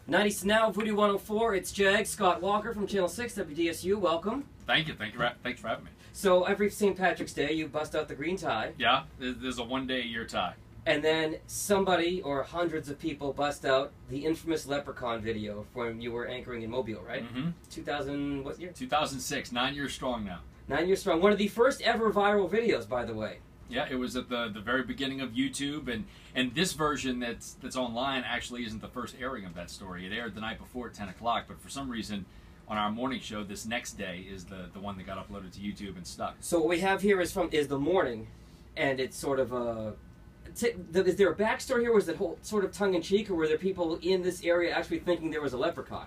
90s Now, Voodoo 104, it's Jag, Scott Walker from Channel 6, WDSU, welcome. Thank you, thanks for having me. So every St. Patrick's Day, you bust out the green tie. Yeah, there's a one-day-a-year tie. And then somebody, or hundreds of people, bust out the infamous Leprechaun video when you were anchoring in Mobile, right? Mm-hmm. 2000, what year? 2006, 9 years strong now. 9 years strong. One of the first ever viral videos, by the way. Yeah, it was at the very beginning of YouTube, and this version that's online actually isn't the first airing of that story. It aired the night before at 10 o'clock, but for some reason on our morning show this next day is the one that got uploaded to YouTube and stuck. So what we have here is the morning, and it's sort of a... Is there a backstory here? Was it whole sort of tongue-in-cheek, or were there people in this area actually thinking there was a leprechaun?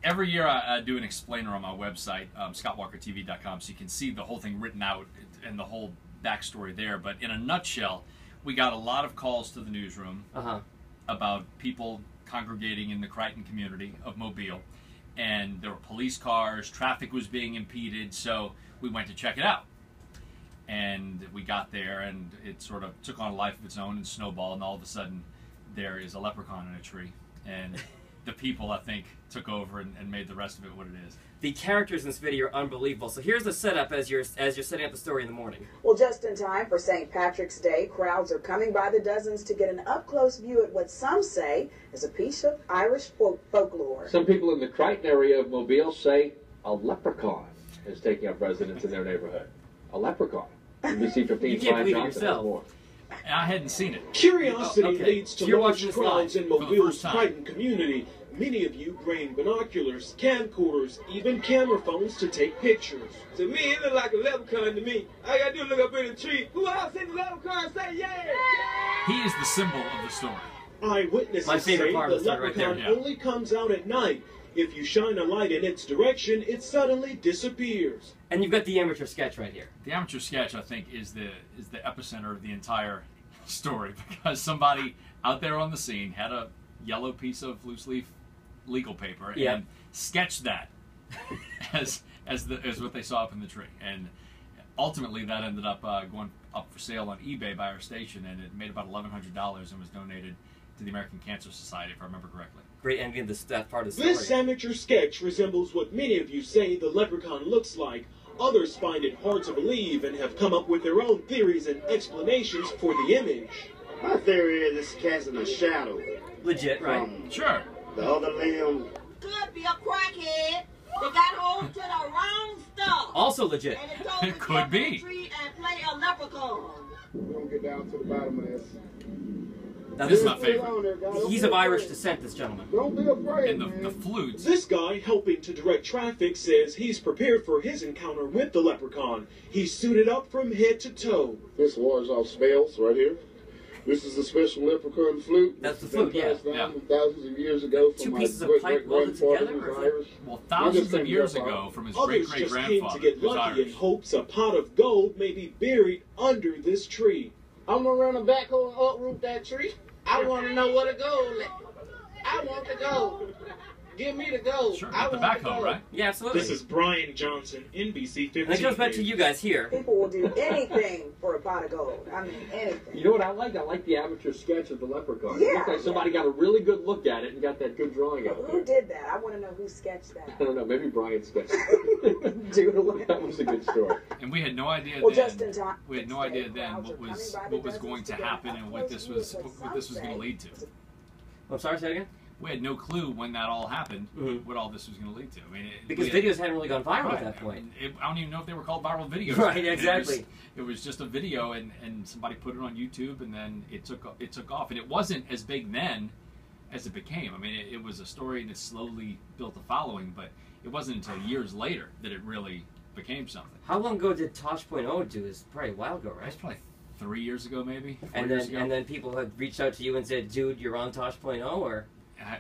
Every year I do an explainer on my website, scottwalkertv.com, so you can see the whole thing written out and the whole backstory there. But in a nutshell, we got a lot of calls to the newsroom about people congregating in the Crichton community of Mobile, and there were police cars, traffic was being impeded, so we went to check it out. And we got there, and it sort of took on a life of its own and snowballed, and all of a sudden there is a leprechaun in a tree. And the people, I think, took over and made the rest of it what it is. The characters in this video are unbelievable. So here's the setup as you're setting up the story in the morning. Well, just in time for St. Patrick's Day, crowds are coming by the dozens to get an up-close view at what some say is a piece of Irish folklore. Some people in the Crichton area of Mobile say a leprechaun is taking up residence in their neighborhood. A leprechaun. NBC 15's Brian Johnson has more. I hadn't seen it. Curiosity leads to large crowds in Mobile's Crichton community. Many of you bring binoculars, camcorders, even camera phones to take pictures. To me, it look like a leprechaun to me. I gotta do look up in the tree. Who else in the leprechaun say yeah? He is the symbol of the story. Eyewitnesses say the leprechaun only comes out at night. If you shine a light in its direction, it suddenly disappears. And you've got the amateur sketch right here. The amateur sketch, I think, is the epicenter of the entire story, because somebody out there on the scene had a yellow piece of loose leaf legal paper and sketched that as what they saw up in the tree. And ultimately, that ended up going up for sale on eBay by our station, and it made about $1,100 and was donated to the American Cancer Society, if I remember correctly. Great ending of that part of the story. This amateur sketch resembles what many of you say the leprechaun looks like. Others find it hard to believe and have come up with their own theories and explanations for the image. My theory is it's casting a shadow. Legit, right? Sure. The other limb. Could be a crackhead that got hold to the wrong stuff. Also legit. And it told It could be. Tree and play a leprechaun. We're going to get down to the bottom of this. Now, this is my favorite. He's of Irish descent, this gentleman. Don't be afraid, And the flutes. This guy helping to direct traffic says he's prepared for his encounter with the leprechaun. He's suited up from head to toe. This wars off spells right here. This is the special leprechaun flute. That's the flute, yeah. Thousands of years ago from Two my pieces of pipe welded together? Or Irish. Well, thousands of years ago from his Others just came great-great-grandfather, to get who's lucky in Irish. hopes a pot of gold may be buried under this tree. I'm going to run a backhoe and uproot that tree. I want to know what the gold is. I want the gold. Give me the gold. Sure, I got the want backhoe, right? Yeah, absolutely. This is Brian Johnson, NBC 15. And it goes back to you guys here. People will do anything for a pot of gold. I mean, anything. You know what I like? I like the amateur sketch of the leprechaun. Yeah. It looks like somebody got a really good look at it and got that good drawing out Who there. did that? I want to know who sketched that. I don't know. Maybe Brian sketched it. Doodle it. That was a good story. And we had no idea Well, then. just in time. We had no idea then what was going to happen and what this was going to lead to. I'm sorry, say it again? We had no clue when that all happened what all this was going to lead to. I mean, Because videos hadn't really gone viral at that point. I don't even know if they were called viral videos. Right, exactly. It was just a video, and somebody put it on YouTube, and then it took off. And it wasn't as big then as it became. I mean, it was a story, and it slowly built a following, but it wasn't until years later that it really became something. How long ago did Tosh.0 do? It's probably a while ago, right? That's probably 3 years ago, maybe. 4 And years ago. then people had reached out to you and said, "Dude, you're on Tosh.0," or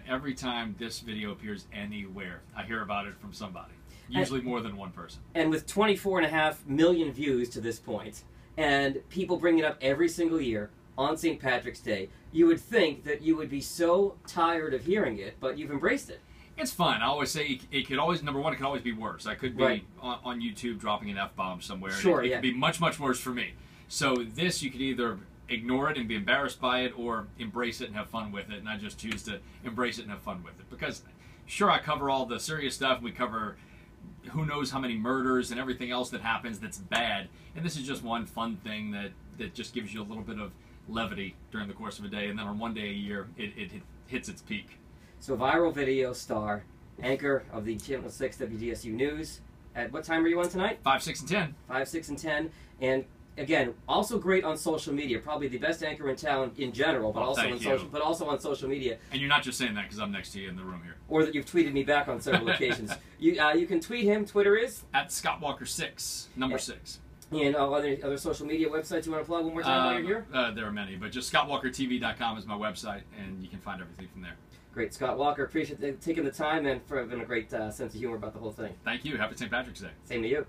every time this video appears anywhere, I hear about it from somebody. Usually more than one person. And with 24.5 million views to this point, and people bring it up every single year on St. Patrick's Day, you would think that you would be so tired of hearing it, but you've embraced it. It's fun. I always say it could always, number one, it could always be worse. I could be on YouTube dropping an F-bomb somewhere. Sure, and it could be much, much worse for me. So this, you could either ignore it and be embarrassed by it, or embrace it and have fun with it. And I just choose to embrace it and have fun with it, because sure, I cover all the serious stuff. We cover who knows how many murders and everything else that happens that's bad, and this is just one fun thing that just gives you a little bit of levity during the course of a day, and then on one day a year it hits its peak. So viral video star, anchor of the Channel 6 WDSU News. At what time are you on tonight? 5, 6, and 10. 5, 6, and 10. And again, also great on social media. Probably the best anchor in town in general, but also on social media. And you're not just saying that because I'm next to you in the room here. Or that you've tweeted me back on several occasions. You can tweet him. Twitter is at Scott Walker 6, number 6. And other social media websites you want to plug one more time while you're here? There are many, but just ScottWalkerTV.com is my website, and you can find everything from there. Great, Scott Walker. Appreciate taking the time and for having a great sense of humor about the whole thing. Thank you. Happy St. Patrick's Day. Same to you.